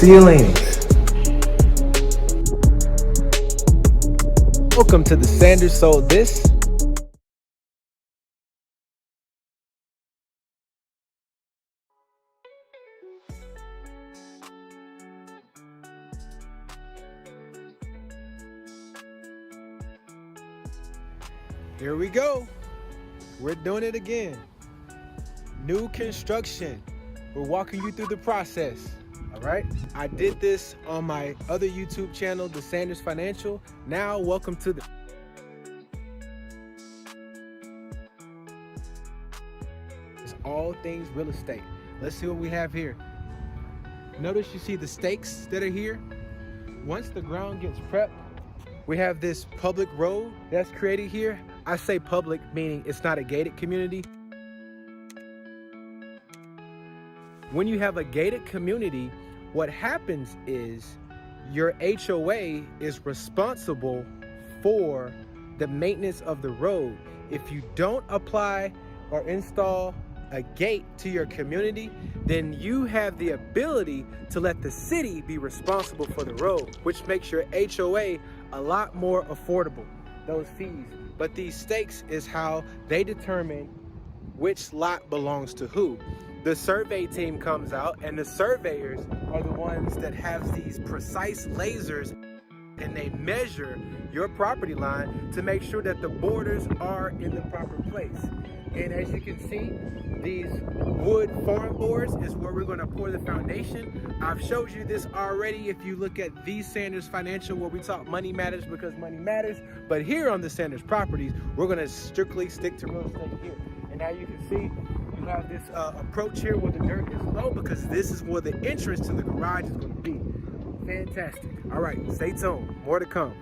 ceilings. Welcome to the Sanders Sold This. Here we go. We're doing it again. New construction. We're walking you through the process. All right. I did this on my other YouTube channel, The Sanders Financial. Now, welcome to the It's all things real estate. Let's see what we have here. Notice you see the stakes that are here. Once the ground gets prepped, we have this public road that's created here. I say public, meaning it's not a gated community. When you have a gated community, what happens is your HOA is responsible for the maintenance of the road. If you don't apply or install a gate to your community, then you have the ability to let the city be responsible for the road, which makes your HOA a lot more affordable, those fees. But these stakes is how they determine which lot belongs to who. The survey team comes out, and the surveyors are the ones that have these precise lasers, and they measure your property line to make sure that the borders are in the proper place. And as you can see, these wood farm boards is where we're going to pour the foundation. I've showed you this already if you look at the Sanders Financial, where we talk money matters because money matters. But here on the Sanders Properties, we're going to strictly stick to real estate here. And now you can see you have this approach here where the dirt is low, because this is where the entrance to the garage is going to be. Fantastic. All right, stay tuned. More to come.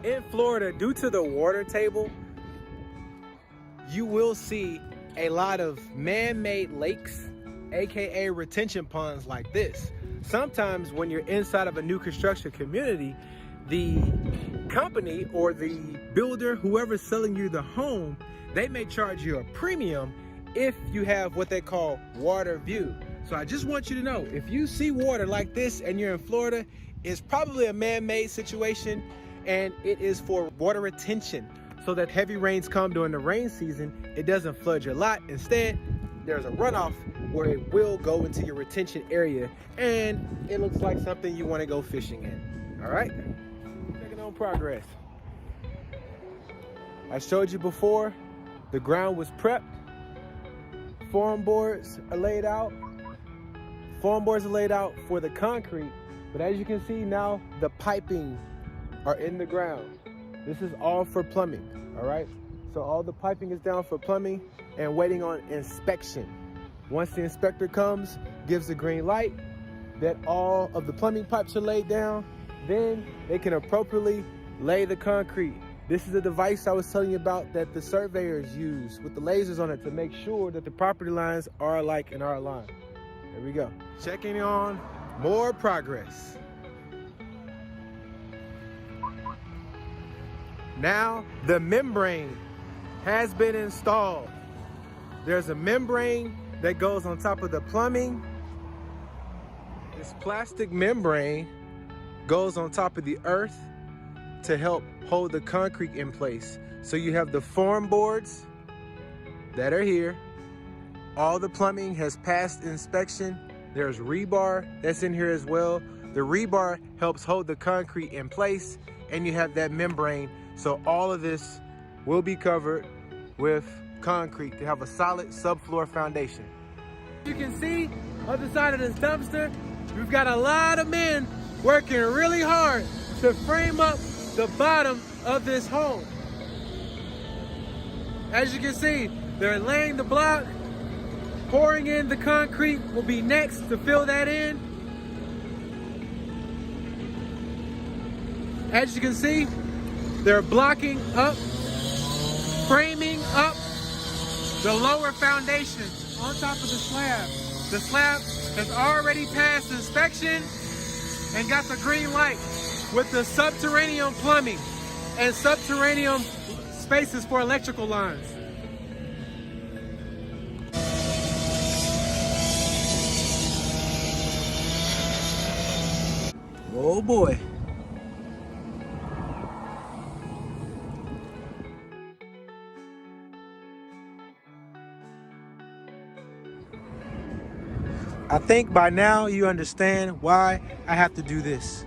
In Florida, due to the water table, you will see a lot of man-made lakes, aka retention ponds like this. Sometimes when you're inside of a new construction community, the company or the builder, whoever's selling you the home, they may charge you a premium if you have what they call water view. So I just want you to know, if you see water like this and you're in Florida, it's probably a man-made situation, and it is for water retention, so that heavy rains come during the rain season, it doesn't flood your lot. Instead, there's a runoff where it will go into your retention area, and it looks like something you want to go fishing in. All right, making on progress. I showed you before, the ground was prepped. Form boards are laid out. Form boards are laid out for the concrete, but as you can see now, the piping are in the ground. This is all for plumbing, all right? So all the piping is down for plumbing and waiting on inspection. Once the inspector comes, gives the green light that all of the plumbing pipes are laid down, then they can appropriately lay the concrete. This is a device I was telling you about that the surveyors use with the lasers on it to make sure that the property lines are alike and are aligned. There we go. Checking on more progress. Now the membrane has been installed. There's a membrane that goes on top of the plumbing. This plastic membrane goes on top of the earth to help hold the concrete in place. So you have the form boards that are here. All the plumbing has passed inspection. There's rebar that's in here as well. The rebar helps hold the concrete in place, and you have that membrane. So all of this will be covered with concrete to have a solid subfloor foundation. You can see on the side of this dumpster, we've got a lot of men working really hard to frame up the bottom of this home. As you can see, they're laying the block, pouring in the concrete will be next to fill that in. As you can see, they're blocking up, framing up the lower foundation on top of the slab. The slab has already passed inspection and got the green light with the subterranean plumbing and subterranean spaces for electrical lines. Oh boy. I think by now you understand why I have to do this.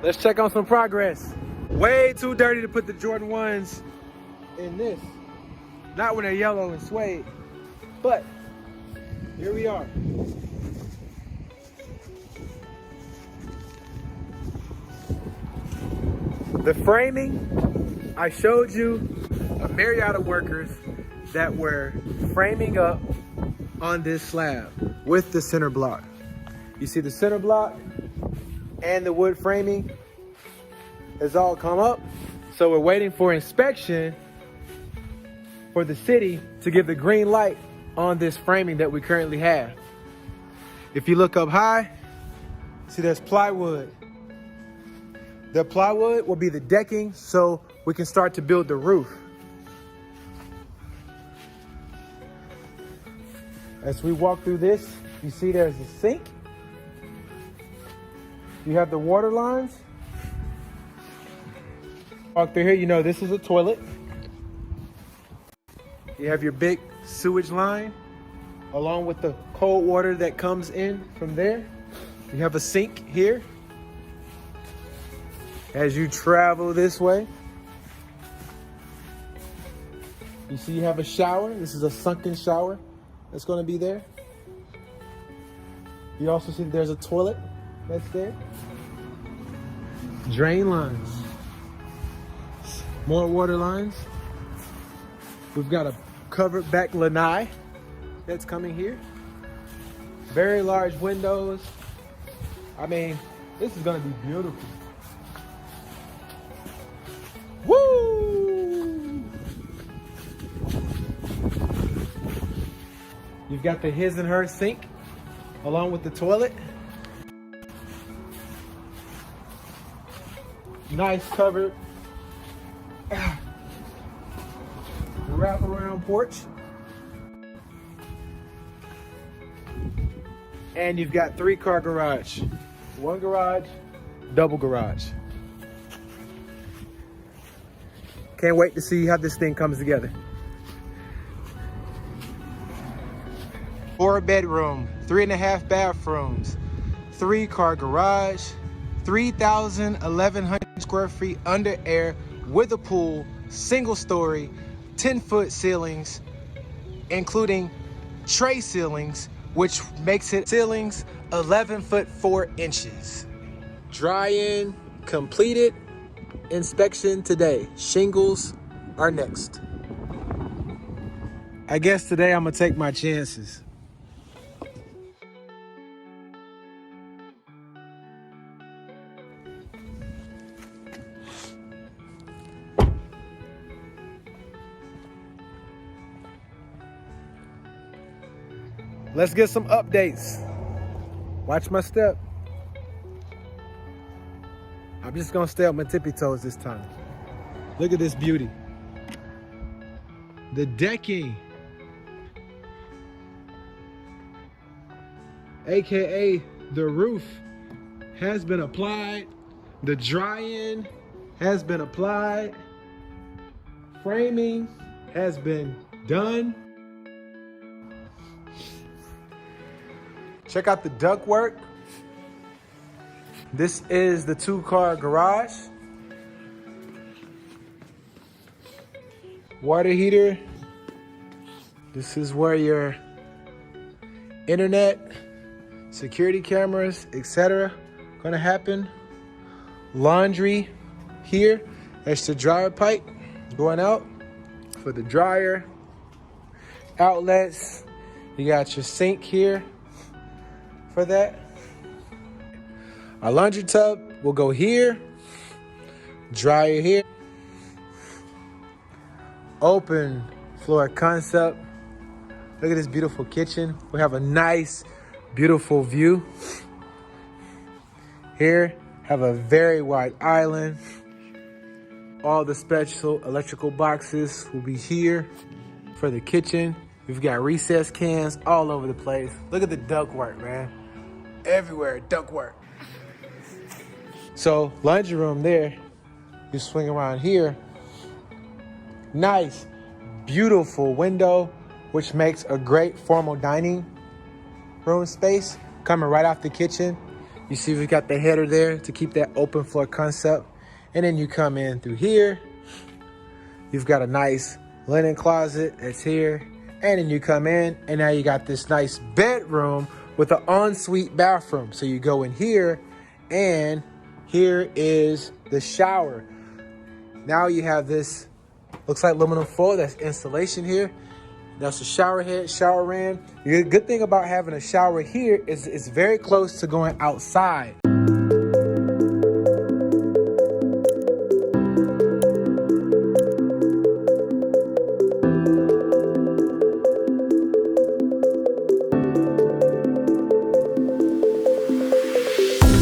Let's check on some progress. Way too dirty to put the Jordan 1s in this. Not when they're yellow and suede, but here we are. The framing, I showed you a myriad of workers that were framing up on this slab with the center block. You see the center block and the wood framing has all come up. So we're waiting for inspection for the city to give the green light on this framing that we currently have. If you look up high, see there's plywood. The plywood will be the decking so we can start to build the roof. As we walk through this, you see there's a sink. You have the water lines. Walk through here, you know this is a toilet. You have your big sewage line along with the cold water that comes in from there. You have a sink here. As you travel this way, you see you have a shower. This is a sunken shower that's going to be there. You also see there's a toilet that's there. Drain lines. More water lines. We've got a covered back lanai that's coming here. Very large windows. I mean, this is going to be beautiful. Woo! You've got the his and her sink along with the toilet. Nice covered wraparound porch. And you've got 3-car garage. 1 garage, double garage. Can't wait to see how this thing comes together. 4-bedroom, 3.5 bathrooms, 3-car garage, 3,100 square feet under air with a pool, single story, 10-foot ceilings, including tray ceilings, which makes it ceilings 11 foot 4 inches. Dry-in completed. Inspection today. Shingles are next. I guess today I'm gonna take my chances. Let's get some updates. Watch my step. I'm just gonna stay on my tippy toes this time. Look at this beauty. The decking, AKA the roof, has been applied. The dry-in has been applied. Framing has been done. Check out the ductwork. This is the 2-car garage. Water heater. This is where your internet, security cameras, etc. gonna happen. Laundry here. That's the dryer pipe going out for the dryer. Outlets. You got your sink here for that. Our laundry tub will go here. Dryer here. Open floor concept. Look at this beautiful kitchen. We have a nice, beautiful view. Here, have a very wide island. All the special electrical boxes will be here for the kitchen. We've got recess cans all over the place. Look at the ductwork, man. Everywhere, ductwork. So, laundry room there. You swing around here. Nice, beautiful window, which makes a great formal dining room space. Coming right off the kitchen. You see we've got the header there to keep that open floor concept. And then you come in through here. You've got a nice linen closet that's here. And then you come in and now you got this nice bedroom with an ensuite bathroom. So you go in here and here is the shower. Now you have this, looks like aluminum foil, that's insulation here. That's a shower head, shower ram. The good thing about having a shower here is it's very close to going outside.